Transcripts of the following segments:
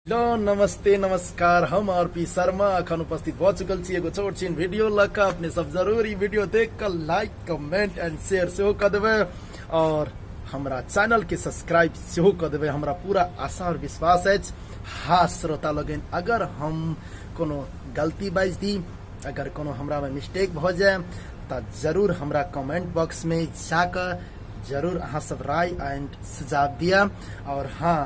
Hello नमस्ते नमस्कार हम आरपी शर्मा अखन उपस्थित भ चुकल छी एगो छोट छीन वीडियो लक अपने सब जरूर ई वीडियो देख कर लाइक कमेंट एंड शेयर सेहो कर देबे और हमरा चैनल के सब्सक्राइब सेहो कर देबे। हमरा पूरा आशा और विश्वास है। हाँ श्रोता लोगन, अगर हम कोनो गलती बाज दी, अगर कोनो हमरा में मिस्टेक भ जाए तो जरूर हमरा कमेंट बॉक्स में जाकर जरूर अहाँ सब राय एंड सुझाव दिया। और हाँ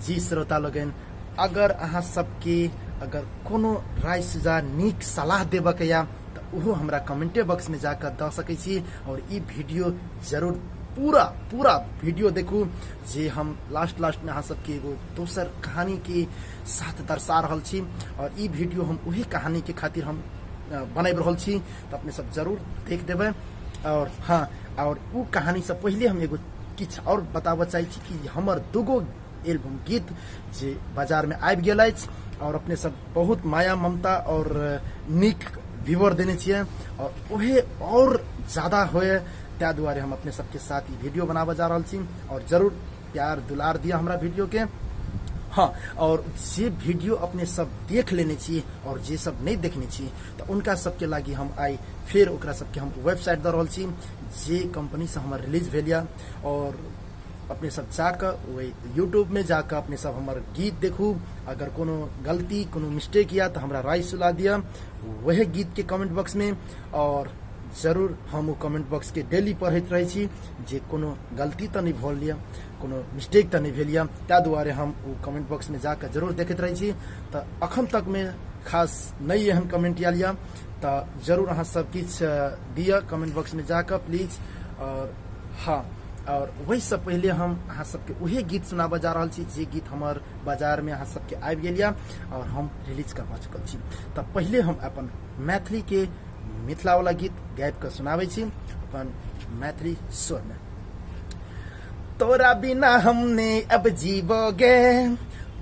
जी श्रोता लोगन, अगर अहाँ सबके अगर कोनो राय सुझाव नीक सलाह देबक या तो उहो हमरा कमेंटे बॉक्स में जाकर द सकै छी। और ई वीडियो जरूर पूरा वीडियो देखू जे हम लास्ट में अहाँ सबके एगो दोसर कहानी के साथ दर्शा रहल छी। और ई वीडियो हम वही कहानी के खातिर हम बनाब रहल छी, तो अपने सब जरूर देख देबै। और हाँ, और उ कहानी से पहले हम एगो किछ और बताबऽ चाहै छी कि हमर दूगो एल्बम गीत जे बाजार में आबि गेल अछि और अपने सब बहुत माया ममता और नीक व्यूअर देने छियै और ओहे और ज्यादा होए त्या दुआरे हम अपने सबके साथ ई वीडियो बनाबऽ जा रहल छी। और जरूर प्यार दुलार दिया हमरा वीडियो के। हाँ, और जे वीडियो अपने सब देख लेने छी और जे सब नहीं देखने छी तो उनका सबके लागी हम आई फिर ओकरा सबके हम वेबसाइट द रहल छी जे कंपनी से हमर रिलीज भेल या। और अपने सब जाकर वही यूट्यूब में जाकर अपने सब हमारे गीत देखू। अगर कोनो गलती कोनो मिस्टेक या तो हमरा राय सुला दिया वही गीत के कमेंट बॉक्स में। और जरूर हम कमेंट बॉक्स के डेली पढ़त रहे छी जे कोनो गलती तो नहीं भूल लिया, कोनो मिस्टेक तो नहीं भेल या, त्या दुआरे हम वो कमेंट बॉक्स में जाकर जरूर देखते रहे छी। तो अखन तक में खास नहीं एहन कमेंट आयल या तो जरूर अहाँ सब किछ दिया कमेंट बॉक्स में जाकर प्लीज। और हाँ, और वही सब पहले हम अहाँ सबके वही गीत सुनाबऽ जा रहल छी जे गीत हमार बाजार में अहाँ सबके आबि गेल या और हम रिलीज करवा चुकल छी। तो पहले हम अपन मैथिली के मिथिला वाला गीत गाबि के सुनाबै छी अपन मैथिली स्वर में। तोरा बिना हमने अब जीवोगे,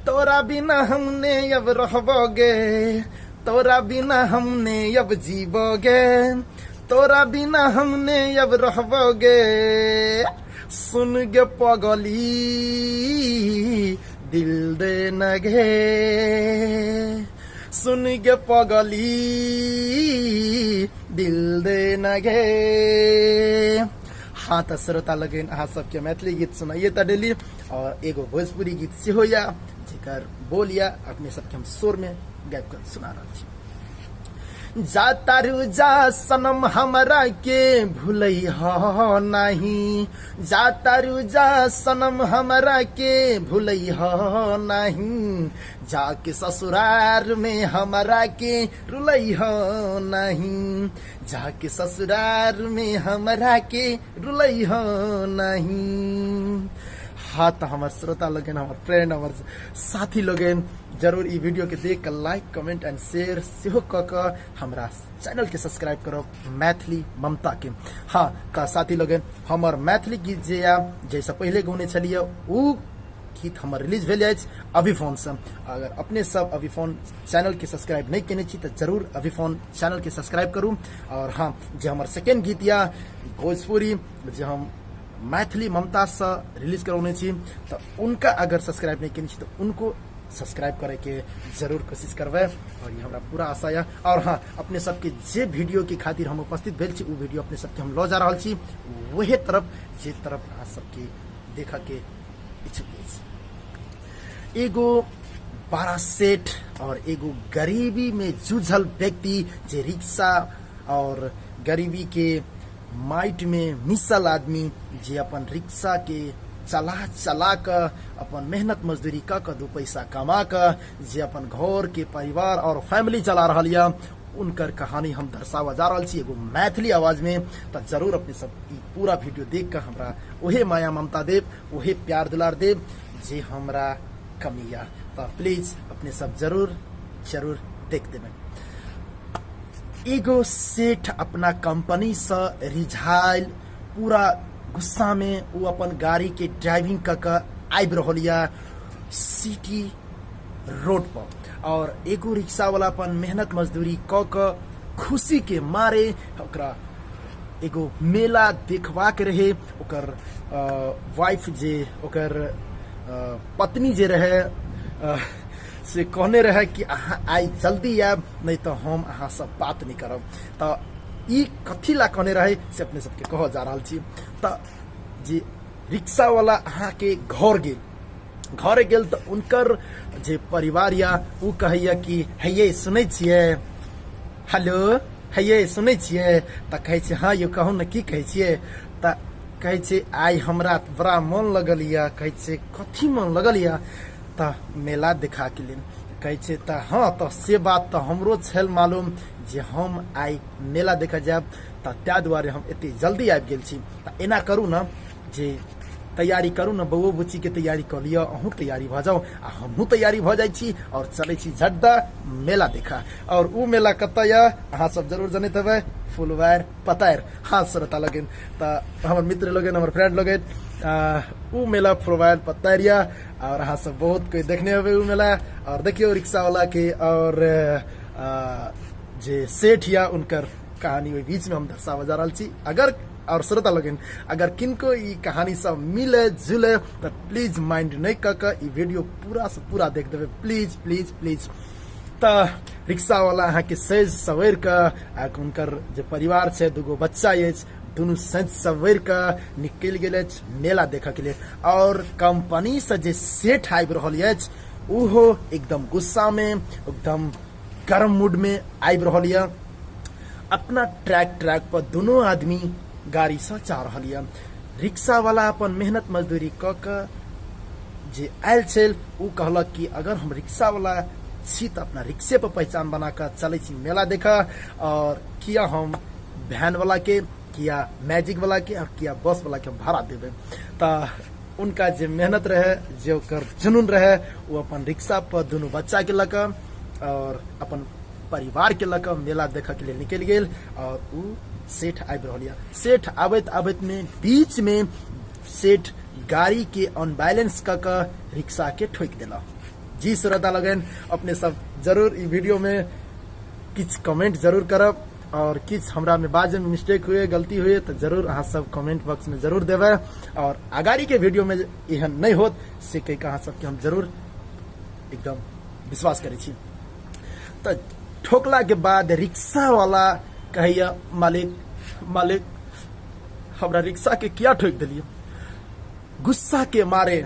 तोरा बिना हमने अब रहबोगे, तोरा बिना हमने अब जीवोगे, तोरा बिना हमने अब रहबोगे। सुन गे पगली दिल दे न गे, सुन गे पगली दिल दे न गे। हाँ तो श्रोता लगन अहाँ सबके मैथिली गीत सुनाइए तो डेली और एगो भोजपुरी गीत सेहो या जेकर बोलिया अपने सबके हम स्वर में गाबि कर सुना रहल छी। जा तारू जा सनम हमरा के भूलई हो नहीं, जा तारू जा सनम हमरा के भूलई हो नहीं, जाके ससुरार में हमरा के रुलई हो नहीं, जाके ससुरार में हमरा के रुलई हो नहीं। हाँ तो हमारे श्रोता लोगन, हमारे फ्रेंड, हमारे साथी लोगन जरूर ई वीडियो के देख कर लाइक कमेंट एंड शेयर सेहो क हमरा चैनल के सब्सक्राइब करो मैथिली ममता के। हाँ का साथी लोगन, हमार मैथिली गीत जे या जैसे पहले गौने छलिए उ गीत हमर रिलीज भेल अछि अभी फोन से। अगर अपने सब अभी फोन चैनल के सब्सक्राइब नहीं केने छी तो जरूर अभी फोन चैनल के सब्सक्राइब करू। और हाँ, जे हमर सेकेंड गीत या भोजपुरी जे हम मैथिली ममता से रिलीज करौने छी तो उनका अगर सब्सक्राइब नहीं केने छी तो उनको सब्सक्राइब करे के जरूर कोशिश करबे। और ये हमरा पूरा आशा है। और हाँ, अपने सबके जे वीडियो के खातिर हम उपस्थित भेल छी उ वीडियो अपने सबके हम लो जा रहल छी वही तरफ जे तरफ अहाँ सबके देखा के इच्छुक अछि। एगो बड़ा सेठ और एगो गरीबी में जूझल व्यक्ति जे रिक्शा और गरीबी के माइट में मिसल आदमी जे अपन रिक्शा के चला कर अपन मेहनत मजदूरी कर दो पैसा कमा कर जे अपन घर के परिवार और फैमिली चला रहा या उनकर कहानी हम दर्शावा जा रहा छी एगो मैथिली आवाज में। तो जरूर अपने सब ई पूरा वीडियो देख कर हमरा ओहे माया ममता देव, ओहे प्यार दुलार देव जे हमरा कमिया। तो प्लीज अपने सब जरूर देख देबे। एगो सेठ अपना कंपनी से रिझाइल पूरा गुस्सा में वो अपन गाड़ी के ड्राइविंग कर आबि रहल या सिटी रोड पर। और एगो रिक्शा वाला अपन मेहनत मजदूरी क खुशी के मारे ओकरा एगो मेला देखवा के रहे। ओकर वाइफ जे ओकर पत्नी जे रहे से कहने रहे कि अहाँ आई जल्दी आब, नहीं तो हम अहाँ सब बात नहीं करब। तो ई कथी ला कहने रहे से अपने सबके कह जा रहा छी। तो जे रिक्शा वाला अहाँ के घर गेल तो उनकर जे परिवार या उ कहैया कि हे सुनै छियै, हेलो हे सुनै छियै। तऽ कहै छै हाँ यौ कहू ने की कहै छियै। तऽ कहै छै आइ हमरा बड़ा मन लगल या। कहै छै कथी मन लगल या। तऽ मेला देखा के लेल। कहै छै तऽ हाँ तऽ से बात तऽ हमरो छल मालूम जे हम आइ मेला देखा जायब, तऽ ताहि दुआरे हम एते जल्दी आबि गेल छी। तऽ एना करू ने जे तैयारी करू ने, बउओ बुच्ची के तैयारी कर लिया, अहूँ तैयारी भ जाओ आ हमहूँ तैयारी भ जाइ छी और चले छी झड्डा मेला देखा। और उ मेला कत या अहाँ सब जरूर जानते हेबै, फुलवार पतायर। हाँ श्रोता लगन, तो हमर मित्र लगन, हमर फ्रेंड लगन, उ मेला फुलवार पतायर या। और अहाँ सब बहुत कोई देखने हेबै उ मेला। और देखियो रिक्शा वाला के और जे सेठ या उनकर कहानी ओहि बीच में हम दर्शावा जा रहल छी। अगर और श्रोता लगन अगर किनको ई कहानी सब मिले जुले तो प्लीज माइंड नहीं क ई वीडियो पूरा से पूरा देख देवे, प्लीज प्लीज प्लीज। तो रिक्शा वाला अहाँ के सज सवेर का उनकर जो परिवार है, दूगो बच्चा अछि, दुनू सज सवेर का निकल गेल मेला देखा के लिए। और कंपनी से जे सेठ आबि रहल अछि उहो एकदम गुस्सा में, एकदम गर्म मूड में आबि रहल या। अपना ट्रैक पर दोनों आदमी गाड़ी से जा रहल या। रिक्शा वाला अपन मेहनत मजदूरी क के जे आयल छल उ कहलक कि अगर हम रिक्शा वाला छी तो अपना रिक्शे पर पहचान बना कर चले छी मेला देखा, और किया हम वैन वाला के, किया मैजिक वाला के और किया बस वाला के भाड़ा देवे। तो उनका जे मेहनत रहे, जो कर जुनून रहे, वो अपन रिक्शा पर दोनों बच्चा के लक और अपन परिवार के लक मेला देखा के लिए निकल गेल। और उ सेठ आबि रहल या। सेठ आबैत आबैत में बीच में सेठ गाड़ी के अनबैलेंस क रिक्शा के ठोक देला। जी श्रोता लगन, अपने सब जरूर ई वीडियो में किछ कमेंट जरूर करब, और किछ हमरा में बाजे में मिस्टेक हुए, गलती हुए तो जरूर अहाँ सब कमेंट बॉक्स में जरूर देवे। और आगाड़ी के वीडियो में एहन नहीं होत से कई अहाँ सबके हम जरूर एकदम विश्वास करे छी। तो ठोकला के बाद रिक्शा वाला कहैया मालिक हमरा रिक्शा के क्या ठोक दिलिए। गुस्सा के मारे,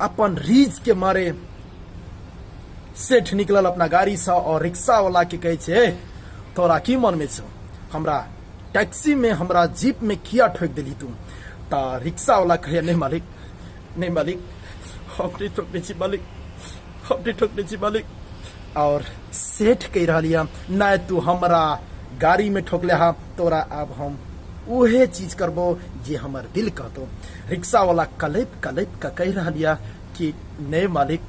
अपन रीझ के मारे सेठ निकलल अपना गाड़ी से और रिक्शा वाला के कहे छे तोरा की मन में छो, हमरा टैक्सी में, हमरा जीप में किया ठोक दिली तू। ता रिक्शा वाला कहे नहीं मालिक हम नहीं ठोकने छी मालिक, हम नहीं ठोकने छी मालिक। और सेठ कह रहा लिया ना तू हमरा गाड़ी में ठोकले हा, तोरा अब हम उहे चीज करबो जे हमर दिल कहतो। रिक्शा वाला कलेप का कह रहा लिया कि नहीं मालिक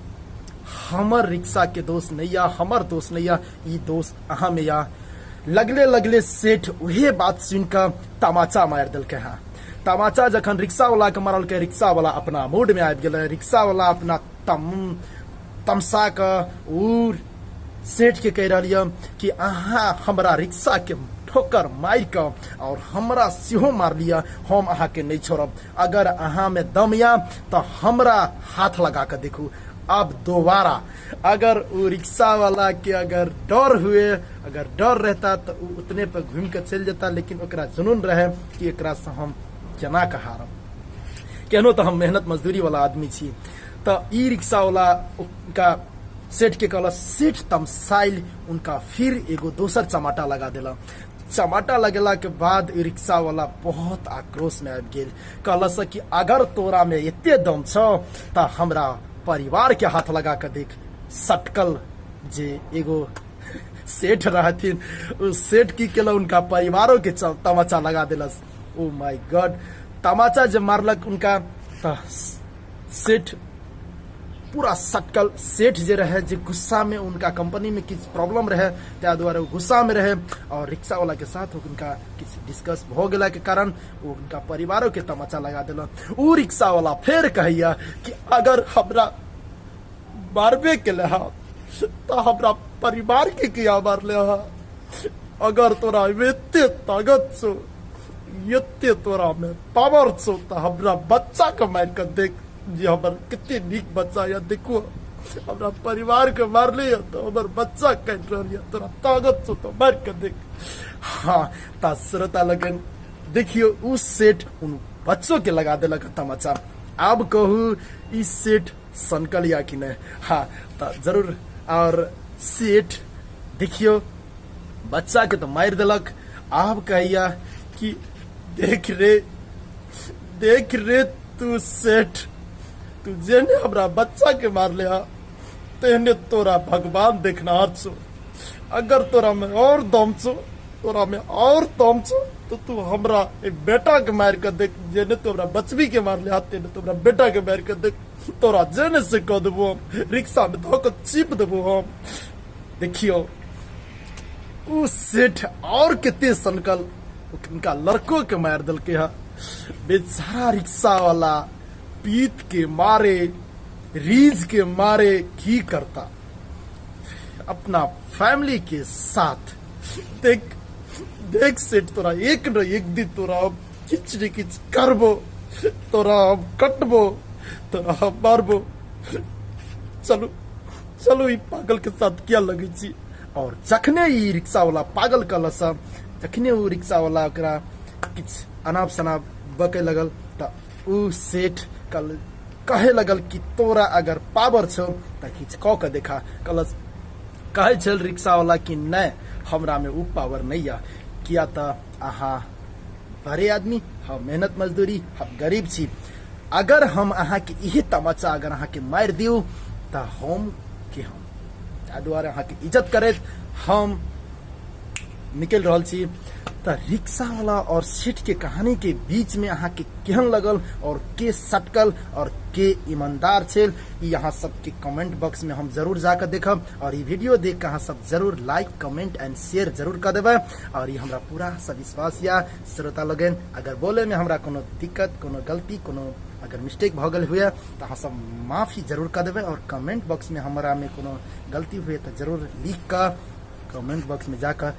हमर रिक्शा के दोस्त नहीं या, हमर दोस्त नहीं या, ई दोस्त अहाँ में या। लगले सेठ उहे बात सुन कर तमाचा मार दिल के। हाँ तमाचा जखन रिक्शा वाला के मारल के, रिक्शा वाला अपना मूड में आबि गेल। रिक्शा वाला अपना तमसा का उर सेठ के कह रहा कि अहाँ हमरा रिक्शा के ठोकर मार के और हमरा सेहो मार लिया, हम अहाँ के नहीं छोड़ब। अगर अहाँ में दम या तो हमरा हाथ लगा कर देखू। अब दोबारा अगर वो रिक्शा वाला के अगर डर हुए, अगर डर रहता तो उतने पर घूम के चल जाता, लेकिन ओकरा जुनून रहे कि एकरा से हम केना के हारब, केनो तो हम मेहनत मजदूरी वाला आदमी छी। तो ई रिक्शा वाला उनका सेठ के कहला, सेठ तमसाइल उनका फिर एगो दोसर चमाटा लगा देला। चमाटा लगेला के बाद रिक्शा वाला बहुत आक्रोश में आबि गेल। कहलस कि अगर तोरा में एते दम छ त हमरा परिवार के हाथ लगा के देख। सटकल जे एगो सेठ रहथिन, उस सेठ की केला उनका परिवारों के तमाचा लगा दिलस। ओ माय गॉड, तमाचा जब मारलक उनका त सेठ पूरा सटकल। सेठ जे रहे जे गुस्सा में, उनका कंपनी में किस प्रॉब्लम रहे त्या द्वारा वो गुस्सा में रहे और रिक्शा वाला के साथ उनका किस डिस्कस हो गला के कारण वो उनका परिवारों के तमाचा लगा दिला। वो रिक्शा वाला फिर कहैया कि अगर हमरा मारबे के ले तो हमरा परिवार के किया मार ले, अगर तोरा एते ताकत छो, एते तोरा में पावर छो तो हमरा बच्चा के मार कर देख जे हमर कितने नीक बच्चा या। देखो हमरा परिवार के मार लिया तो हमर बच्चा कट रही तोरा ताकत से तो मार के देख। हाँ ता श्रोता लगन देखियो उस सेठ उन बच्चों के लगा देलक तमाचा। अब कहू इस सेठ सनकल या कि नहीं। हाँ ता जरूर। और सेठ देखियो बच्चा के तो मार देलक। आप कहिया कि देख रे तू सेठ तू जेने हमरा बच्चा के मार लिया तेने तोरा भगवान देखना छो। अगर तोरा में और दम छो तो तू हमरा बेटा के मार के देख। जेने तो हमरा बचवी के मार लिया तेने तो हमरा बेटा के मार के देख। तोरा जेने से कह देबो हम रिक्शा में धोके चिप देबो हम। देखियो उ सेठ और कितने सनकल उनका लड़कों के मार दल के बेचारा रिक्शा वाला पीत के मारे रीझ के मारे की करता अपना फैमिली के साथ। देख सेठ तोरा एक न एक दिन तोरा अब किच न किच करबो, तोरा अब कटबो, तोरा अब मारबो। चलो ई पागल के साथ क्या लगे छी। और जखने ई रिक्शा वाला पागल कलस जखने वो रिक्शा वाला ओकरा किछ अनाप शनाप बके लगल त उ सेठ कल कहे लगल कि तोरा अगर पावर छो त किछ क के देखा। कलस कहे छल रिक्शा वाला कि नहीं हमरा में उ पावर नहीं है। किया त अहा बड़े आदमी हम मेहनत मजदूरी हम गरीब छी। अगर हम अहा के इहे तमाचा अगर अहा के मार दियो त हम दुआरे अहा के इज्जत करे हम निकल रहल छी। त रिक्शा वाला और सेठ के कहानी के बीच में अहा के केहन लगल और के सटकल और के ईमानदार छेल यहाँ सबके कमेंट बॉक्स में हम जरूर जाकर देखब। और ये वीडियो देख के अहाँ सब जरूर लाइक कमेंट एंड शेयर जरूर कर देवे। और ये हमरा पूरा सब विश्वास या श्रोता लोगन अगर बोले में हमरा कोनो दिक्कत कोनो गलती कोनो अगर मिस्टेक भ गल हुए तो अहाँ सब माफी जरूर कर देवे। और कमेंट बॉक्स में हमरा में कोनो गलती हुए तो जरूर लिख कर कमेंट बॉक्स में जाकर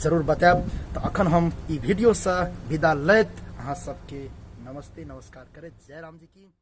जरूर बताब। तो अखन हम ई वीडियो से विदा लैत अहाँ सबके नमस्ते नमस्कार करे। जय राम जी की।